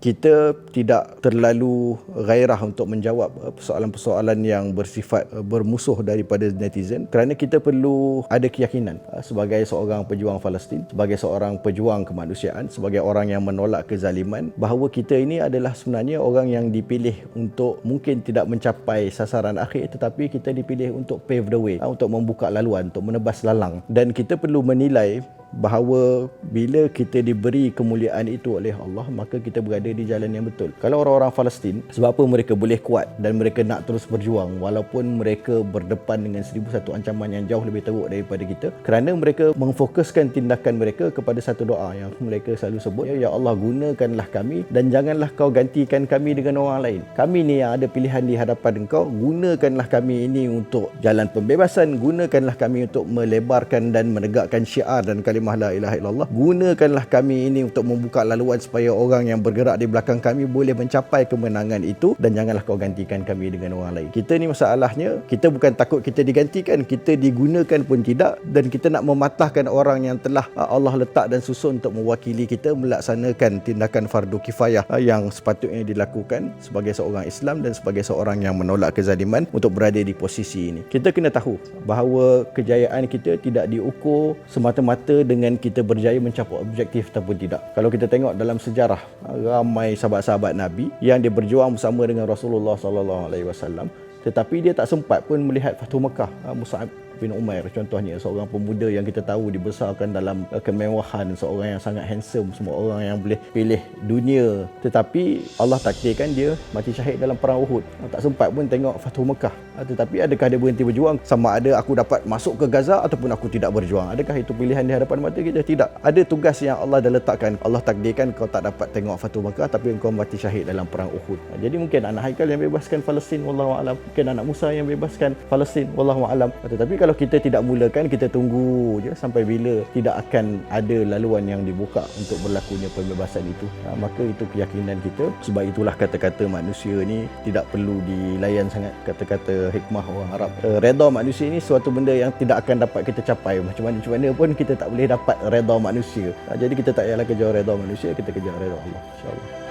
kita tidak terlalu gairah untuk menjawab persoalan-persoalan yang bersifat bermusuh daripada netizen, kerana kita perlu ada keyakinan sebagai seorang pejuang Palestin, sebagai seorang pejuang kemanusiaan, sebagai orang yang menolak kezaliman, bahawa kita ini adalah sebenarnya orang yang dipilih untuk mungkin tidak mencapai sasaran akhir, tetapi kita dipilih untuk pave the way, untuk membuka laluan, untuk menebas lalang. Dan kita perlu menilai bahawa bila kita diberi kemuliaan itu oleh Allah, maka kita berada di jalan yang betul. Kalau orang-orang Palestin, sebab apa mereka boleh kuat dan mereka nak terus berjuang walaupun mereka berdepan dengan 1001 ancaman yang jauh lebih teruk daripada kita? Kerana mereka memfokuskan tindakan mereka kepada satu doa yang mereka selalu sebut, ya Allah, gunakanlah kami dan janganlah kau gantikan kami dengan orang lain. Kami ni yang ada pilihan di hadapan engkau, gunakanlah kami ini untuk jalan pembebasan, gunakanlah kami untuk melebarkan dan menegakkan syiar dan kalimah la ilaha illallah, gunakanlah kami ini untuk membuka laluan supaya orang yang bergerak di belakang kami boleh mencapai kemenangan itu, dan janganlah kau gantikan kami dengan orang lain. Kita ni masalahnya, kita bukan takut kita digantikan, kita digunakan pun tidak, dan kita nak mematahkan orang yang telah Allah letak dan susun untuk mewakili kita melaksanakan tindakan fardu kifayah yang sepatutnya dilakukan sebagai seorang Islam dan sebagai seorang yang menolak kezaliman untuk berada di posisi ini. Kita kena tahu bahawa kejayaan kita tidak diukur semata-mata dengan kita berjaya mencapai objektif ataupun tidak. Kalau kita tengok dalam sejarah, ramai sahabat-sahabat Nabi yang dia berjuang bersama dengan Rasulullah SAW, tetapi dia tak sempat pun melihat Fathu Mekah. Mus'ab bin Umair contohnya, seorang pemuda yang kita tahu dibesarkan dalam kemewahan, seorang yang sangat handsome, semua orang yang boleh pilih dunia, tetapi Allah takdirkan dia mati syahid dalam perang Uhud. Tak sempat pun tengok Fathu Mekah. Tetapi adakah dia berhenti berjuang? Sama ada aku dapat masuk ke Gaza ataupun aku tidak berjuang. Adakah itu pilihan di hadapan mata kita? Tidak. Ada tugas yang Allah dah letakkan. Allah takdirkan kau tak dapat tengok Fathu Mekah, tapi kau mati syahid dalam perang Uhud. Jadi mungkin anak Haikal yang bebaskan Palestin, wallahu a'lam. Mungkin anak Musa yang bebaskan Palestin, wallahu a'lam. Tetapi kalau kita tidak mulakan, kita tunggu je sampai bila, tidak akan ada laluan yang dibuka untuk berlakunya pembebasan itu. Maka itu keyakinan kita. Sebab itulah kata-kata manusia ni tidak perlu dilayan sangat. Kata-kata hikmah orang Arab, redha manusia ni suatu benda yang tidak akan dapat kita capai. Macam mana pun kita tak boleh dapat redha manusia. Jadi kita tak payahlah kejar redha manusia, kita kejar redha Allah, insya-Allah.